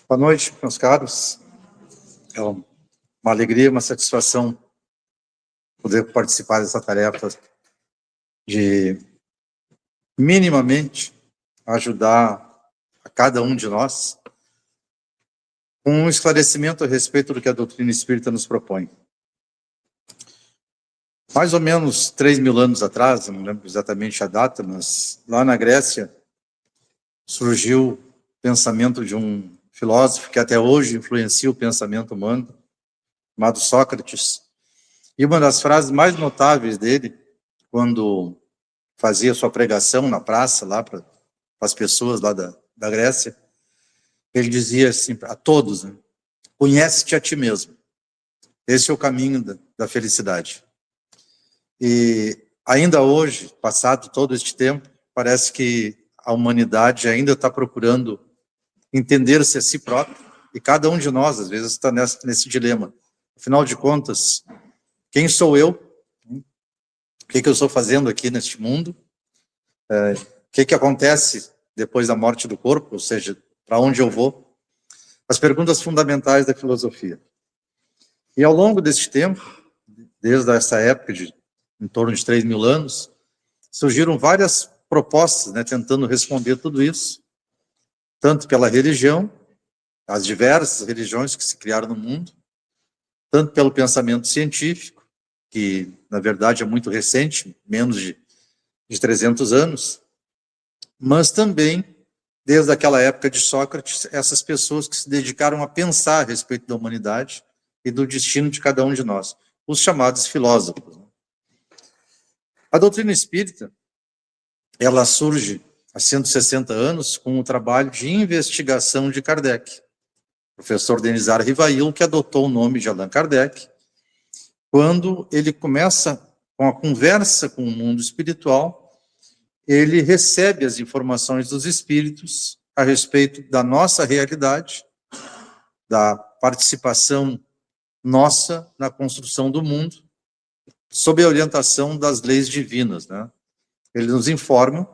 Boa noite, meus caros. É uma alegria, uma satisfação poder participar dessa tarefa de minimamente ajudar a cada um de nós com um esclarecimento a respeito do que a doutrina espírita nos propõe. Mais ou menos 3.000 anos atrás, não lembro exatamente a data, mas lá na Grécia surgiu o pensamento de um filósofo que até hoje influencia o pensamento humano, chamado Sócrates. E uma das frases mais notáveis dele, quando fazia sua pregação na praça, lá para as pessoas lá da Grécia, ele dizia assim a todos, né? Conhece-te a ti mesmo. Esse é o caminho da felicidade. E ainda hoje, passado todo este tempo, parece que a humanidade ainda está procurando entender-se a si próprio, e cada um de nós, às vezes, está nesse dilema. Afinal de contas, quem sou eu? O que eu estou fazendo aqui neste mundo? O que acontece depois da morte do corpo? Ou seja, para onde eu vou? As perguntas fundamentais da filosofia. E ao longo deste tempo, desde essa época, em torno de 3.000 anos, surgiram várias propostas, né, tentando responder tudo isso, tanto pela religião, as diversas religiões que se criaram no mundo, tanto pelo pensamento científico, que, na verdade, é muito recente, menos de 300 anos, mas também, desde aquela época de Sócrates, essas pessoas que se dedicaram a pensar a respeito da humanidade e do destino de cada um de nós, os chamados filósofos. A doutrina espírita, ela surge há 160 anos com o trabalho de investigação de Kardec, professor Denizar Rivail, que adotou o nome de Allan Kardec, quando ele começa com a conversa com o mundo espiritual, ele recebe as informações dos espíritos a respeito da nossa realidade, da participação nossa na construção do mundo, sob a orientação das leis divinas, né? Ele nos informa,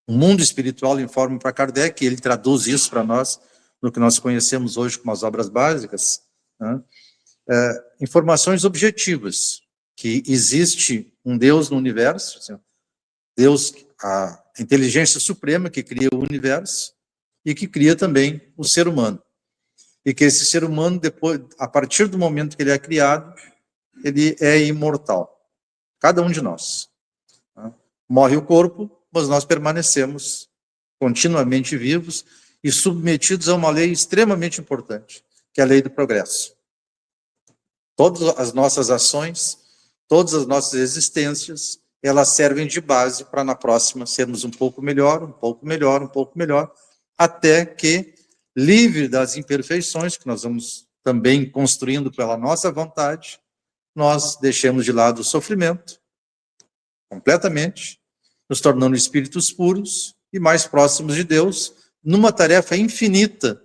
o mundo espiritual informa para Kardec, e ele traduz isso para nós, no que nós conhecemos hoje como as obras básicas, né? Informações objetivas, que existe um Deus no universo, assim, Deus, a inteligência suprema que cria o universo e que cria também o ser humano. E que esse ser humano, depois, a partir do momento que ele é criado, ele é imortal. Cada um de nós. Morre o corpo, mas nós permanecemos continuamente vivos e submetidos a uma lei extremamente importante, que é a lei do progresso. Todas as nossas ações, todas as nossas existências, elas servem de base para na próxima sermos um pouco melhor, um pouco melhor, um pouco melhor, até que, livre das imperfeições que nós vamos também construindo pela nossa vontade, nós deixemos de lado o sofrimento, completamente, nos tornando espíritos puros e mais próximos de Deus, numa tarefa infinita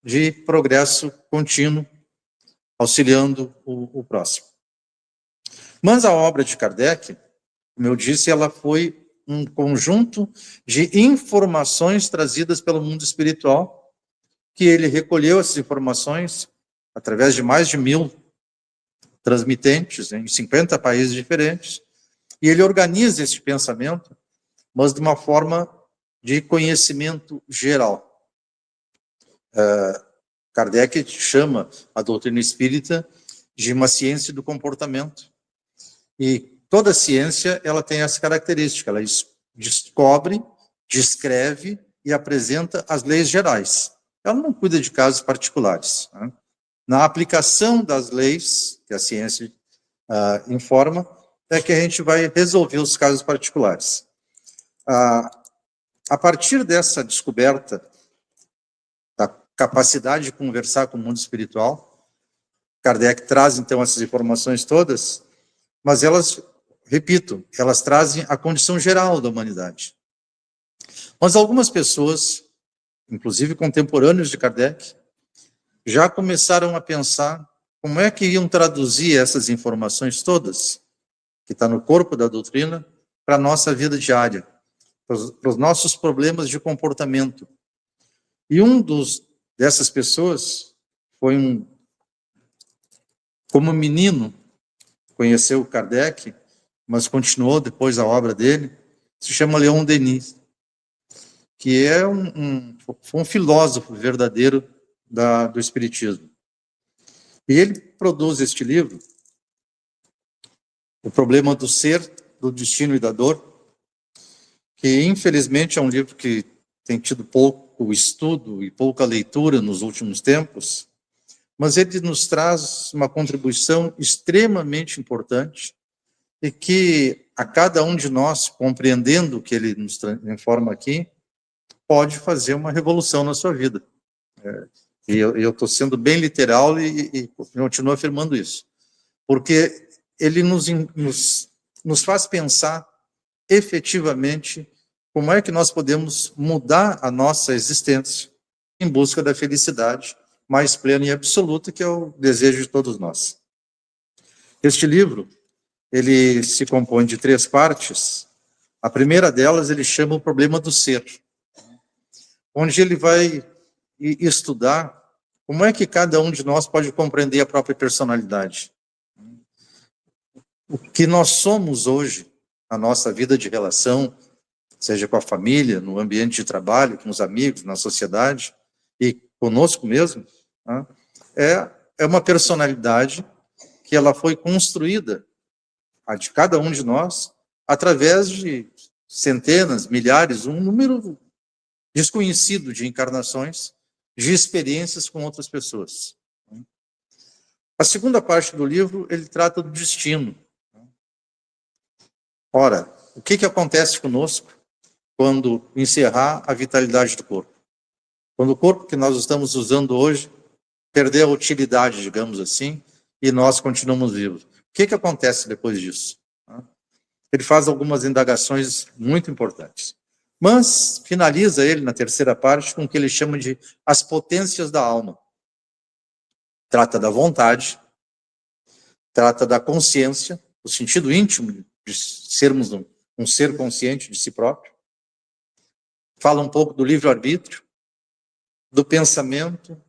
de progresso contínuo, auxiliando o próximo. Mas a obra de Kardec, como eu disse, ela foi um conjunto de informações trazidas pelo mundo espiritual, que ele recolheu essas informações através de mais de 1.000 transmitentes em 50 países diferentes, e ele organiza esse pensamento, mas de uma forma de conhecimento geral. Kardec chama a doutrina espírita de uma ciência do comportamento. E toda ciência, ela tem essa característica, ela descobre, descreve e apresenta as leis gerais. Ela não cuida de casos particulares, né? Na aplicação das leis que a ciência informa, é que a gente vai resolver os casos particulares. A partir dessa descoberta da capacidade de conversar com o mundo espiritual, Kardec traz, então, essas informações todas, mas elas, repito, elas trazem a condição geral da humanidade. Mas algumas pessoas, inclusive contemporâneos de Kardec, já começaram a pensar como é que iam traduzir essas informações todas, que está no corpo da doutrina, para a nossa vida diária, para os nossos problemas de comportamento. E um dos dessas pessoas foi como menino, conheceu Kardec, mas continuou depois a obra dele, se chama Leon Denis, que é foi um filósofo verdadeiro do Espiritismo. E ele produz este livro, O Problema do Ser, do Destino e da Dor, que infelizmente é um livro que tem tido pouco estudo e pouca leitura nos últimos tempos, mas ele nos traz uma contribuição extremamente importante e que a cada um de nós, compreendendo o que ele nos informa aqui, pode fazer uma revolução na sua vida. E eu estou sendo bem literal e continuo afirmando isso, porque ele nos faz pensar efetivamente como é que nós podemos mudar a nossa existência em busca da felicidade mais plena e absoluta, que é o desejo de todos nós. Este livro, ele se compõe de 3 partes. A primeira delas ele chama O Problema do Ser, onde ele vai estudar como é que cada um de nós pode compreender a própria personalidade. O que nós somos hoje, na nossa vida de relação, seja com a família, no ambiente de trabalho, com os amigos, na sociedade, e conosco mesmo, né, é uma personalidade que ela foi construída, a de cada um de nós, através de centenas, milhares, um número desconhecido de encarnações, de experiências com outras pessoas. A segunda parte do livro, ele trata do destino. Ora, o que acontece conosco quando encerrar a vitalidade do corpo? Quando o corpo que nós estamos usando hoje perder a utilidade, digamos assim, e nós continuamos vivos. O que acontece depois disso? Ele faz algumas indagações muito importantes. Mas finaliza ele, na terceira parte, com o que ele chama de as potências da alma. Trata da vontade, trata da consciência, o sentido íntimo de sermos um ser consciente de si próprio. Fala um pouco do livre-arbítrio, do pensamento,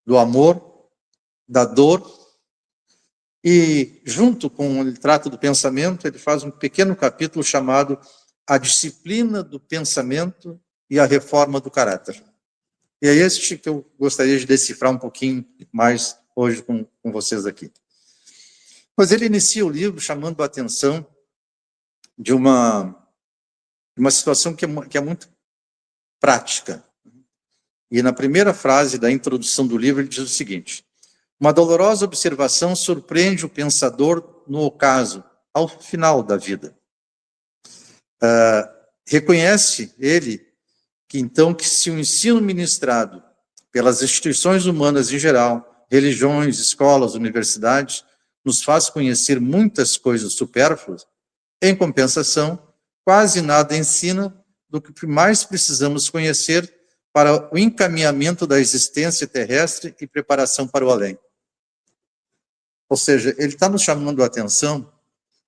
do amor, da dor. E, junto com o trato do pensamento, ele faz um pequeno capítulo chamado A Disciplina do Pensamento e a Reforma do Caráter. E é este que eu gostaria de decifrar um pouquinho mais hoje com vocês aqui. Mas ele inicia o livro chamando a atenção de uma situação que é muito prática. E na primeira frase da introdução do livro ele diz o seguinte: uma dolorosa observação surpreende o pensador no ocaso, ao final da vida. Reconhece ele que então que se o ensino ministrado pelas instituições humanas em geral, religiões, escolas, universidades, nos faz conhecer muitas coisas supérfluas, em compensação, quase nada ensina do que mais precisamos conhecer para o encaminhamento da existência terrestre e preparação para o além. Ou seja, ele está nos chamando a atenção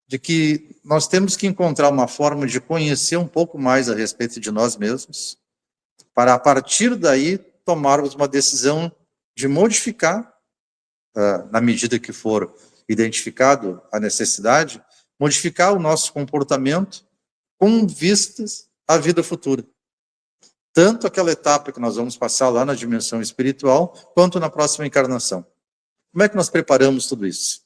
de que nós temos que encontrar uma forma de conhecer um pouco mais a respeito de nós mesmos, para a partir daí tomarmos uma decisão de modificar, na medida que for identificado a necessidade, modificar o nosso comportamento com vistas à vida futura. Tanto aquela etapa que nós vamos passar lá na dimensão espiritual, quanto na próxima encarnação. Como é que nós preparamos tudo isso?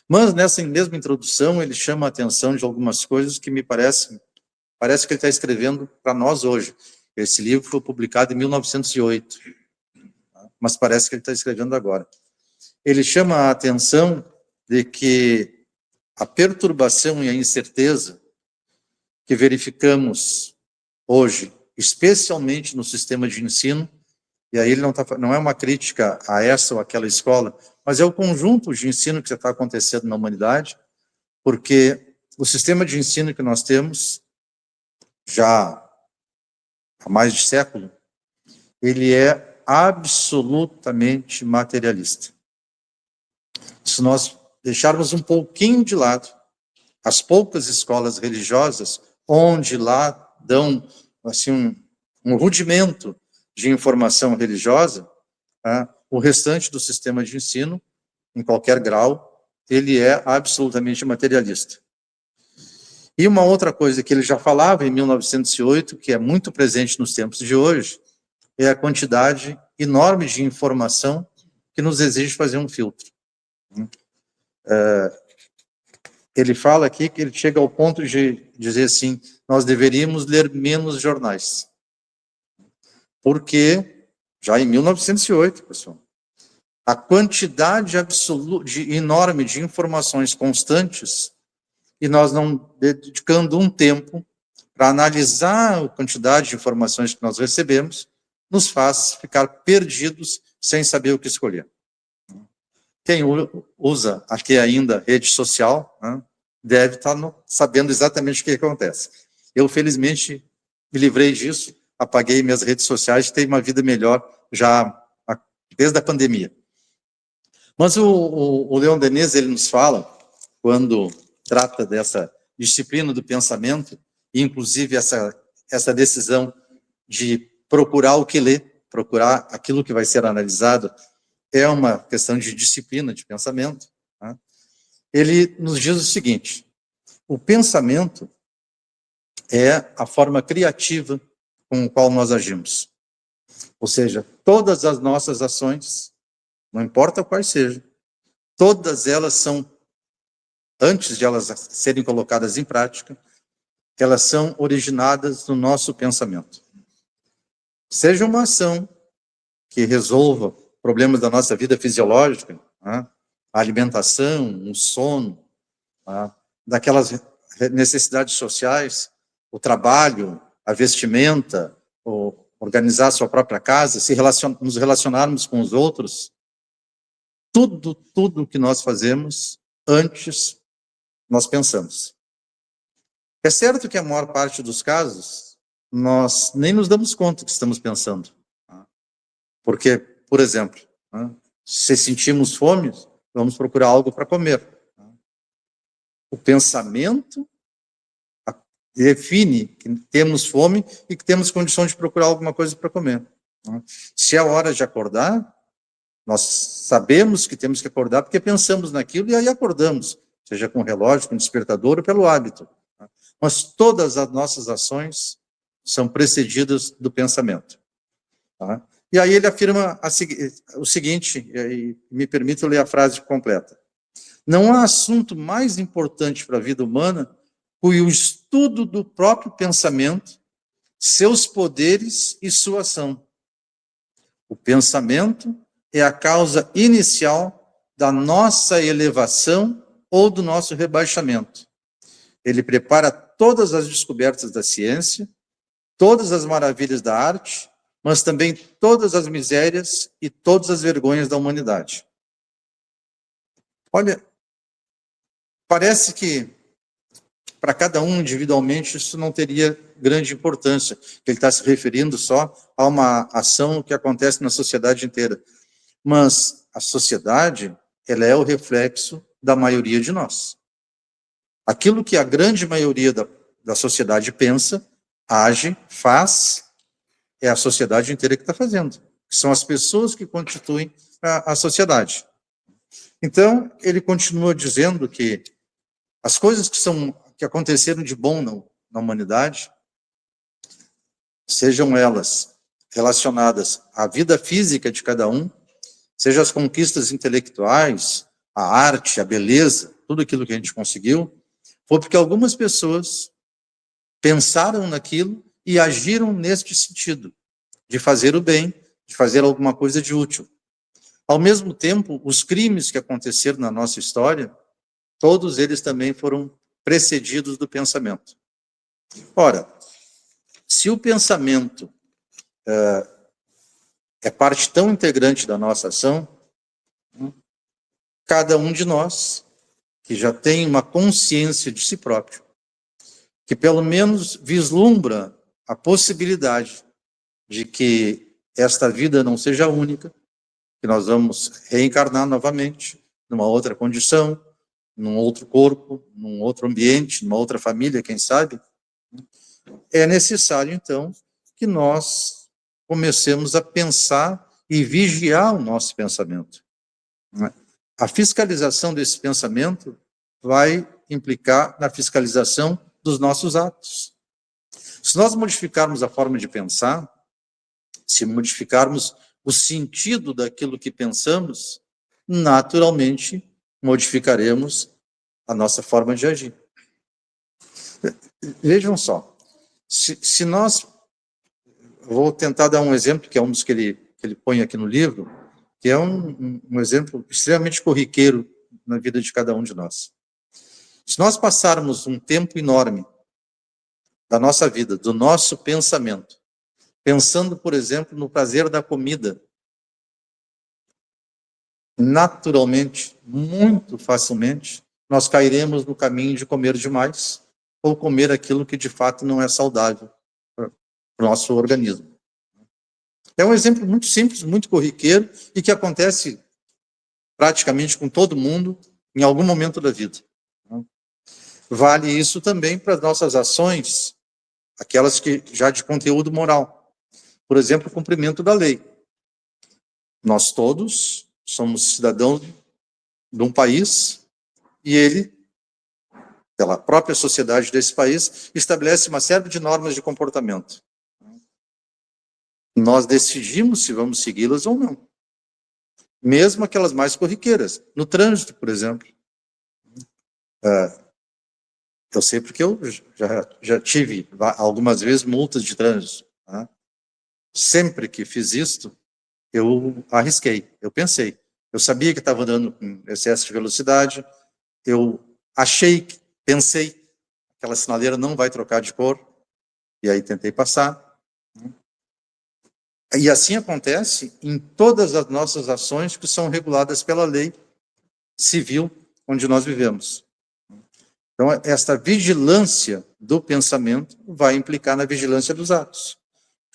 Mas nessa mesma introdução ele chama a atenção de algumas coisas que me parece que ele está escrevendo para nós hoje. Esse livro foi publicado em 1908, mas parece que ele está escrevendo agora. Ele chama a atenção de que a perturbação e a incerteza que verificamos hoje, especialmente no sistema de ensino, e aí ele não é uma crítica a essa ou aquela escola, mas é o conjunto de ensino que está acontecendo na humanidade, porque o sistema de ensino que nós temos, já há mais de século, ele é absolutamente materialista. Se nós deixarmos um pouquinho de lado as poucas escolas religiosas, onde lá dão assim, um rudimento de informação religiosa, o restante do sistema de ensino, em qualquer grau, ele é absolutamente materialista. E uma outra coisa que ele já falava em 1908, que é muito presente nos tempos de hoje, é a quantidade enorme de informação que nos exige fazer um filtro. Ele fala aqui que ele chega ao ponto de dizer assim, nós deveríamos ler menos jornais. Porque, já em 1908, pessoal, a quantidade enorme de informações constantes, e nós não dedicando um tempo para analisar a quantidade de informações que nós recebemos, nos faz ficar perdidos sem saber o que escolher. Quem usa aqui ainda rede social, deve estar sabendo exatamente o que acontece. Eu, felizmente, me livrei disso, apaguei minhas redes sociais e tenho uma vida melhor já desde a pandemia. Mas o Leon Denis, ele nos fala, quando trata dessa disciplina do pensamento, e inclusive essa decisão de procurar o que ler, procurar aquilo que vai ser analisado, é uma questão de disciplina de pensamento. Ele nos diz o seguinte: o pensamento é a forma criativa com a qual nós agimos. Ou seja, todas as nossas ações, não importa quais sejam, todas elas são, antes de elas serem colocadas em prática, elas são originadas no nosso pensamento. Seja uma ação que resolva problemas da nossa vida fisiológica, a alimentação, o sono, daquelas necessidades sociais, o trabalho, a vestimenta, organizar a sua própria casa, nos relacionarmos com os outros, tudo que nós fazemos, antes nós pensamos. É certo que a maior parte dos casos, nós nem nos damos conta que estamos pensando. Porque, por exemplo, se sentimos fome, vamos procurar algo para comer. O pensamento define que temos fome e que temos condição de procurar alguma coisa para comer. Se é hora de acordar, nós sabemos que temos que acordar porque pensamos naquilo e aí acordamos, seja com relógio, com despertador ou pelo hábito. Mas todas as nossas ações são precedidas do pensamento. E aí ele afirma o seguinte, e me permito ler a frase completa: não há assunto mais importante para a vida humana que o estudo do próprio pensamento, seus poderes e sua ação. O pensamento é a causa inicial da nossa elevação ou do nosso rebaixamento. Ele prepara todas as descobertas da ciência, todas as maravilhas da arte, mas também todas as misérias e todas as vergonhas da humanidade. Olha, parece que para cada um individualmente isso não teria grande importância, que ele está se referindo só a uma ação que acontece na sociedade inteira. Mas a sociedade, ela é o reflexo da maioria de nós. Aquilo que a grande maioria da sociedade pensa, age, faz, é a sociedade inteira que está fazendo. São as pessoas que constituem a sociedade. Então, ele continua dizendo que as coisas que aconteceram de bom na humanidade, sejam elas relacionadas à vida física de cada um, sejam as conquistas intelectuais, a arte, a beleza, tudo aquilo que a gente conseguiu, foi porque algumas pessoas pensaram naquilo e agiram neste sentido, de fazer o bem, de fazer alguma coisa de útil. Ao mesmo tempo, os crimes que aconteceram na nossa história, todos eles também foram precedidos do pensamento. Ora, se o pensamento é parte tão integrante da nossa ação, cada um de nós, que já tem uma consciência de si próprio, que pelo menos vislumbra a possibilidade de que esta vida não seja única, que nós vamos reencarnar novamente, numa outra condição, num outro corpo, num outro ambiente, numa outra família, quem sabe, é necessário, então, que nós comecemos a pensar e vigiar o nosso pensamento. A fiscalização desse pensamento vai implicar na fiscalização dos nossos atos. Se nós modificarmos a forma de pensar, se modificarmos o sentido daquilo que pensamos, naturalmente modificaremos a nossa forma de agir. Vejam só, se nós... Vou tentar dar um exemplo, que é um dos que ele põe aqui no livro, que é um exemplo extremamente corriqueiro na vida de cada um de nós. Se nós passarmos um tempo enorme da nossa vida, do nosso pensamento, pensando, por exemplo, no prazer da comida, naturalmente, muito facilmente, nós cairemos no caminho de comer demais ou comer aquilo que de fato não é saudável para o nosso organismo. É um exemplo muito simples, muito corriqueiro e que acontece praticamente com todo mundo em algum momento da vida. Vale isso também para as nossas ações, aquelas que já de conteúdo moral. Por exemplo, o cumprimento da lei. Nós todos somos cidadãos de um país e ele, pela própria sociedade desse país, estabelece uma série de normas de comportamento. Nós decidimos se vamos segui-las ou não. Mesmo aquelas mais corriqueiras. No trânsito, por exemplo. Eu sei porque eu já tive algumas vezes multas de trânsito. Tá? Sempre que fiz isto, eu arrisquei, eu pensei. Eu sabia que estava andando com excesso de velocidade, eu pensei, aquela sinaleira não vai trocar de cor, e aí tentei passar. E assim acontece em todas as nossas ações que são reguladas pela lei civil onde nós vivemos. Então, esta vigilância do pensamento vai implicar na vigilância dos atos.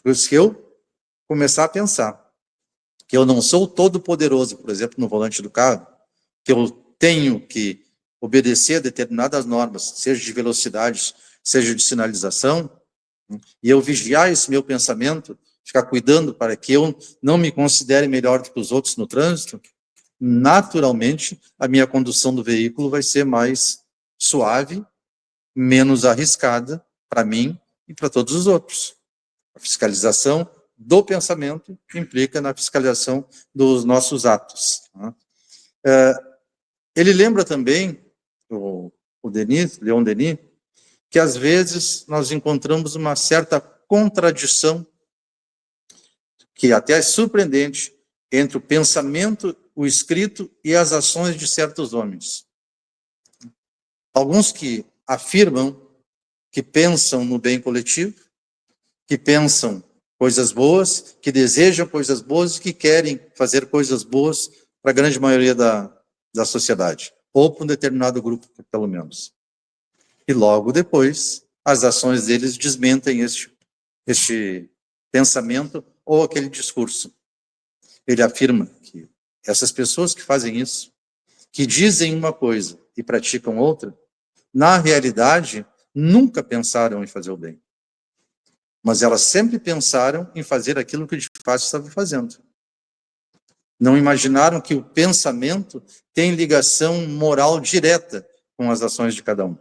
Por isso que eu começar a pensar que eu não sou todo poderoso, por exemplo, no volante do carro, que eu tenho que obedecer a determinadas normas, seja de velocidade, seja de sinalização, e eu vigiar esse meu pensamento, ficar cuidando para que eu não me considere melhor do que os outros no trânsito, naturalmente a minha condução do veículo vai ser mais suave, menos arriscada para mim e para todos os outros. A fiscalização do pensamento implica na fiscalização dos nossos atos. Ele lembra também, o Leon Denis, que às vezes nós encontramos uma certa contradição, que até é surpreendente, entre o pensamento, o escrito e as ações de certos homens. Alguns que afirmam que pensam no bem coletivo, que pensam coisas boas, que desejam coisas boas e que querem fazer coisas boas para a grande maioria da sociedade, ou para um determinado grupo, pelo menos. E logo depois, as ações deles desmentem este pensamento ou aquele discurso. Ele afirma que essas pessoas que fazem isso, que dizem uma coisa e praticam outra, na realidade, nunca pensaram em fazer o bem. Mas elas sempre pensaram em fazer aquilo que de fato estavam fazendo. Não imaginaram que o pensamento tem ligação moral direta com as ações de cada um.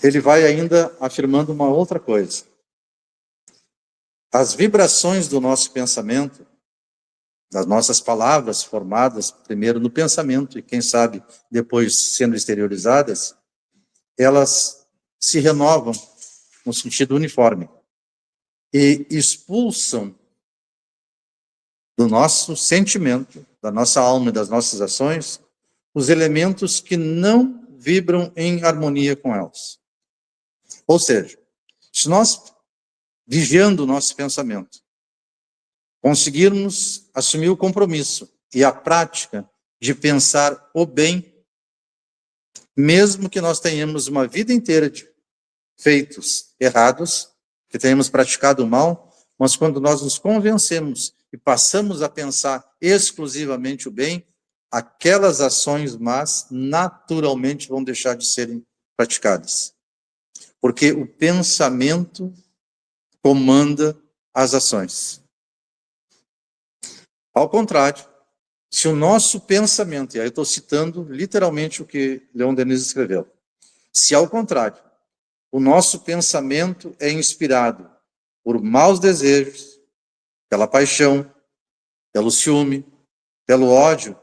Ele vai ainda afirmando uma outra coisa. As vibrações do nosso pensamento, das nossas palavras formadas primeiro no pensamento e quem sabe depois sendo exteriorizadas, elas se renovam no sentido uniforme e expulsam do nosso sentimento, da nossa alma e das nossas ações, os elementos que não vibram em harmonia com elas. Ou seja, se nós, vigiando o nosso pensamento, conseguirmos assumir o compromisso e a prática de pensar o bem, mesmo que nós tenhamos uma vida inteira de feitos errados, que tenhamos praticado o mal, mas quando nós nos convencemos e passamos a pensar exclusivamente o bem, aquelas ações más naturalmente vão deixar de serem praticadas. Porque o pensamento comanda as ações. Ao contrário, se o nosso pensamento, e aí eu estou citando literalmente o que Leon Denis escreveu, se ao contrário, o nosso pensamento é inspirado por maus desejos, pela paixão, pelo ciúme, pelo ódio,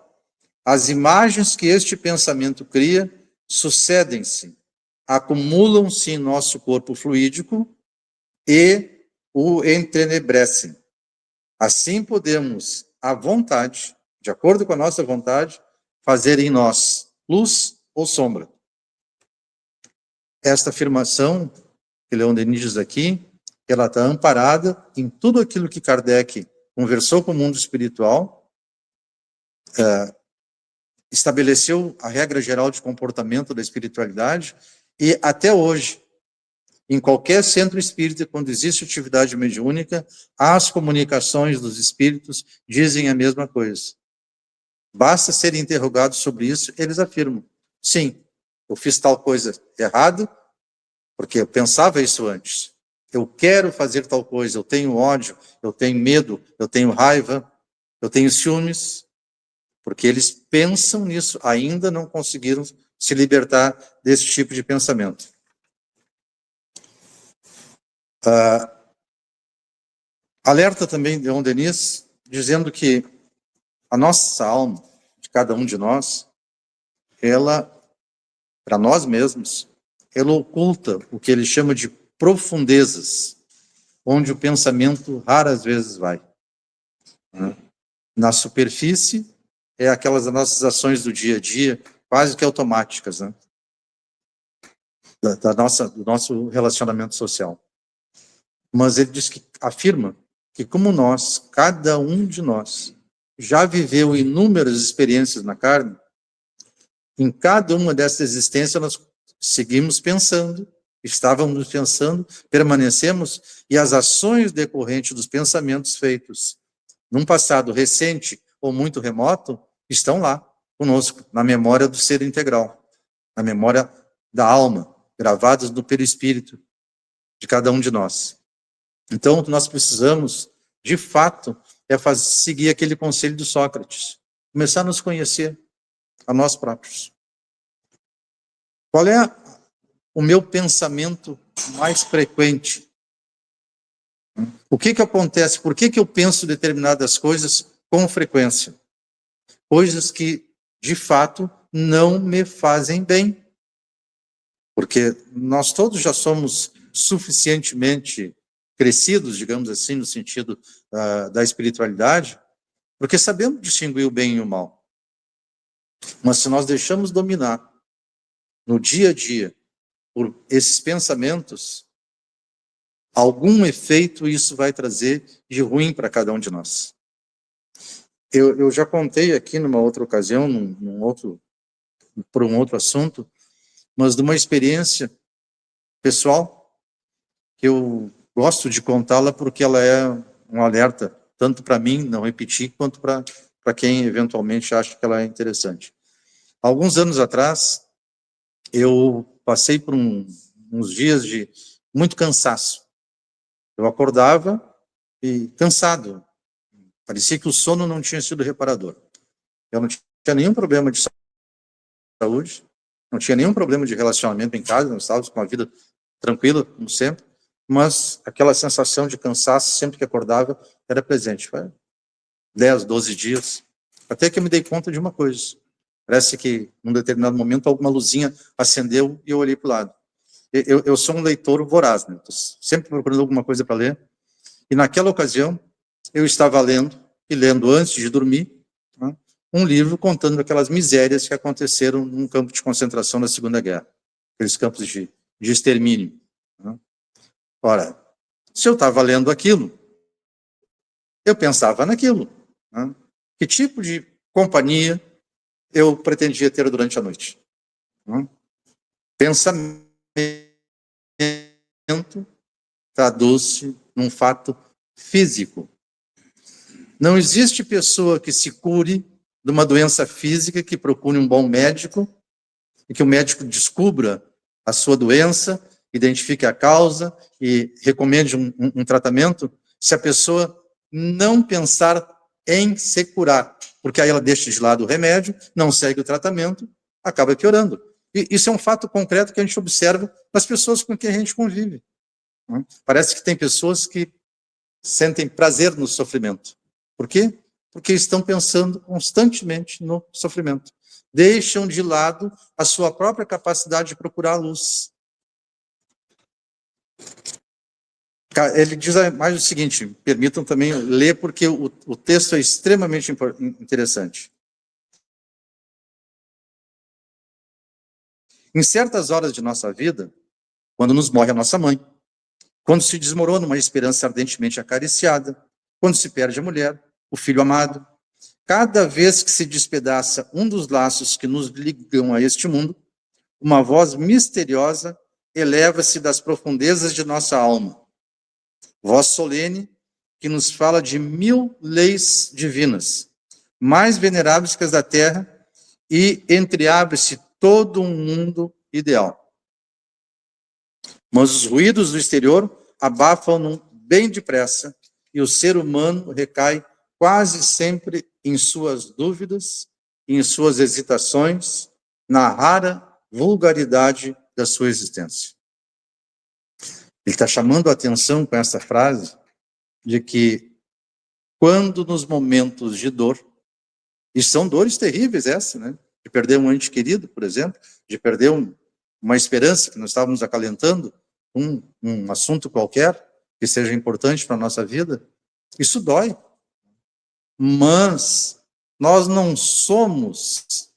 as imagens que este pensamento cria sucedem-se, acumulam-se em nosso corpo fluídico e o entenebrecem. Assim podemos, à vontade, de acordo com a nossa vontade, fazer em nós luz ou sombra. Esta afirmação que Leon Denis diz aqui, ela está amparada em tudo aquilo que Kardec conversou com o mundo espiritual, estabeleceu a regra geral de comportamento da espiritualidade, e até hoje, em qualquer centro espírita, quando existe atividade mediúnica, as comunicações dos espíritos dizem a mesma coisa. Basta serem interrogados sobre isso, eles afirmam: sim, eu fiz tal coisa errada, porque eu pensava isso antes. Eu quero fazer tal coisa, eu tenho ódio, eu tenho medo, eu tenho raiva, eu tenho ciúmes, porque eles pensam nisso, ainda não conseguiram se libertar desse tipo de pensamento. Alerta também Leon Denis, dizendo que a nossa alma, de cada um de nós, ela, para nós mesmos, ela oculta o que ele chama de profundezas, onde o pensamento raras vezes vai. Na superfície, é aquelas nossas ações do dia a dia, quase que automáticas, né? Do nosso relacionamento social. Mas ele diz que, afirma que como nós, cada um de nós, já viveu inúmeras experiências na carne, em cada uma dessas existências nós seguimos pensando, estávamos pensando, permanecemos, e as ações decorrentes dos pensamentos feitos num passado recente ou muito remoto estão lá conosco, na memória do ser integral, na memória da alma, gravadas no perispírito de cada um de nós. Então, o que nós precisamos, de fato, é seguir aquele conselho de Sócrates, começar a nos conhecer a nós próprios. Qual é o meu pensamento mais frequente? O que acontece? Por que eu penso determinadas coisas com frequência? Coisas que, de fato, não me fazem bem. Porque nós todos já somos suficientemente crescidos, digamos assim, no sentido da espiritualidade, porque sabemos distinguir o bem e o mal. Mas se nós deixamos dominar no dia a dia por esses pensamentos, algum efeito isso vai trazer de ruim para cada um de nós. Eu já contei aqui numa outra ocasião, por um outro assunto, mas de uma experiência pessoal que eu gosto de contá-la porque ela é um alerta, tanto para mim não repetir, quanto para quem eventualmente acha que ela é interessante. Alguns anos atrás, eu passei por uns dias de muito cansaço. Eu acordava e cansado. Parecia que o sono não tinha sido reparador. Eu não tinha nenhum problema de saúde, não tinha nenhum problema de relacionamento em casa, não estava com uma vida tranquila, como sempre, mas aquela sensação de cansaço, sempre que acordava, era presente. Foi 10, 12 dias, até que eu me dei conta de uma coisa. Parece que, num determinado momento, alguma luzinha acendeu e eu olhei para o lado. Eu sou um leitor voraz, né? Estou sempre procurando alguma coisa para ler. E naquela ocasião, eu estava lendo, e lendo antes de dormir, né, um livro contando aquelas misérias que aconteceram num campo de concentração na Segunda Guerra. Aqueles campos de extermínio. Né? Ora, se eu estava lendo aquilo, eu pensava naquilo. Né? Que tipo de companhia eu pretendia ter durante a noite? Né? Pensamento traduz-se num fato físico. Não existe pessoa que se cure de uma doença física que procure um bom médico e que o médico descubra a sua doença identifique a causa e recomende um tratamento, se a pessoa não pensar em se curar, porque aí ela deixa de lado o remédio, não segue o tratamento, acaba piorando. E isso é um fato concreto que a gente observa nas pessoas com quem a gente convive. Parece que tem pessoas que sentem prazer no sofrimento. Por quê? Porque estão pensando constantemente no sofrimento. Deixam de lado a sua própria capacidade de procurar a luz. Ele diz mais o seguinte, permitam também ler, porque o texto é extremamente interessante. Em certas horas de nossa vida, quando nos morre a nossa mãe, quando se desmorona uma esperança ardentemente acariciada, quando se perde a mulher, o filho amado, cada vez que se despedaça um dos laços que nos ligam a este mundo, uma voz misteriosa eleva-se das profundezas de nossa alma. Voz solene que nos fala de 1000 leis divinas, mais veneráveis que as da terra, e entreabre-se todo um mundo ideal. Mas os ruídos do exterior abafam-no bem depressa, e o ser humano recai quase sempre em suas dúvidas, em suas hesitações, na rara vulgaridade da sua existência. Ele está chamando a atenção com essa frase de que quando nos momentos de dor, e são dores terríveis essa, né? De perder um ente querido, por exemplo, de perder uma esperança que nós estávamos acalentando, um assunto qualquer que seja importante para a nossa vida, isso dói. Mas nós não somos,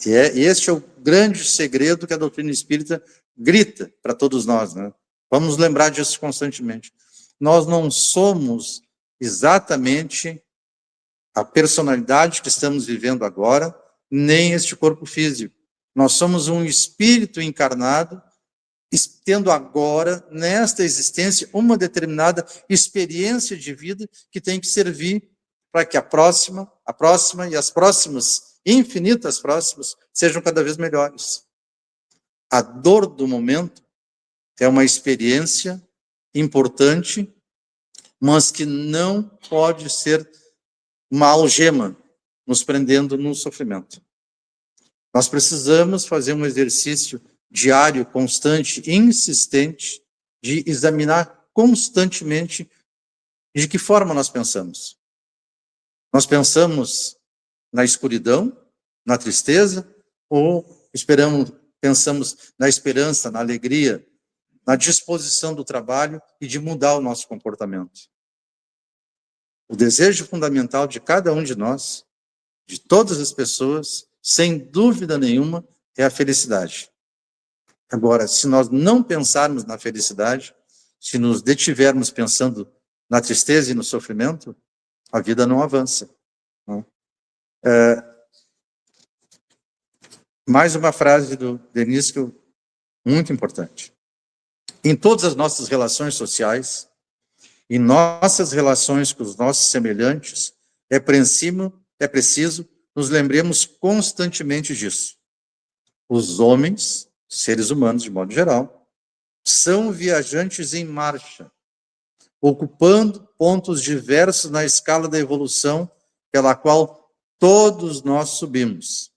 e este é o grande segredo que a doutrina espírita grita para todos nós, né? Vamos lembrar disso constantemente. Nós não somos exatamente a personalidade que estamos vivendo agora, nem este corpo físico. Nós somos um espírito encarnado, tendo agora, nesta existência, uma determinada experiência de vida que tem que servir para que a próxima e as próximas, infinitas próximas, sejam cada vez melhores. A dor do momento é uma experiência importante, mas que não pode ser uma algema nos prendendo no sofrimento. Nós precisamos fazer um exercício diário, constante, insistente, de examinar constantemente de que forma nós pensamos. Nós pensamos na escuridão, na tristeza, ou pensamos na esperança, na alegria, na disposição do trabalho e de mudar o nosso comportamento. O desejo fundamental de cada um de nós, de todas as pessoas, sem dúvida nenhuma, é a felicidade. Agora, se nós não pensarmos na felicidade, se nos detivermos pensando na tristeza e no sofrimento, a vida não avança. Não? Mais uma frase do Denis que muito importante. Em todas as nossas relações sociais, em nossas relações com os nossos semelhantes, é preciso nos lembremos constantemente disso. Os homens, seres humanos de modo geral, são viajantes em marcha, ocupando pontos diversos na escala da evolução pela qual todos nós subimos.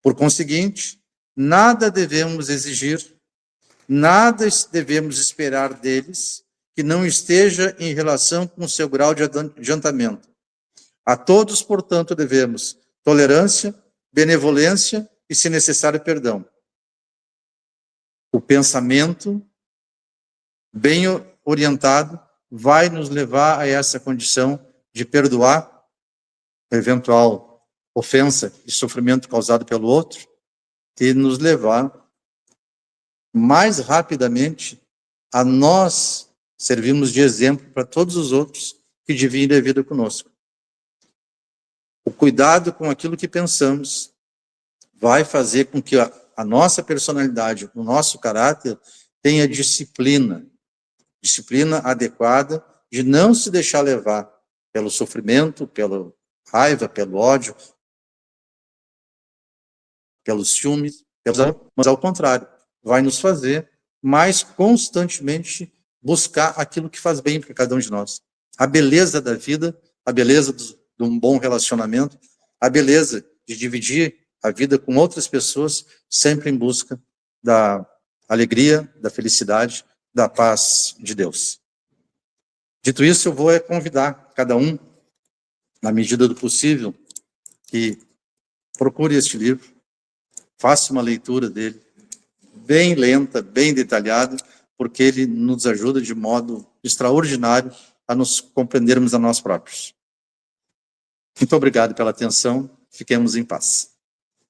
Por conseguinte, nada devemos exigir, nada devemos esperar deles que não esteja em relação com o seu grau de adiantamento. A todos, portanto, devemos tolerância, benevolência e, se necessário, perdão. O pensamento bem orientado vai nos levar a essa condição de perdoar a eventual ofensa e sofrimento causado pelo outro e nos levar mais rapidamente a nós servirmos de exemplo para todos os outros que dividem a vida conosco. O cuidado com aquilo que pensamos vai fazer com que a nossa personalidade, o nosso caráter, tenha disciplina adequada de não se deixar levar pelo sofrimento, pela raiva, pelo ódio, pelos ciúmes, mas ao contrário, vai nos fazer mas constantemente buscar aquilo que faz bem para cada um de nós. A beleza da vida, a beleza de um bom relacionamento, a beleza de dividir a vida com outras pessoas, sempre em busca da alegria, da felicidade, da paz de Deus. Dito isso, eu vou convidar cada um, na medida do possível, que procure este livro, faça uma leitura dele, bem lenta, bem detalhada, porque ele nos ajuda de modo extraordinário a nos compreendermos a nós próprios. Muito obrigado pela atenção, fiquemos em paz.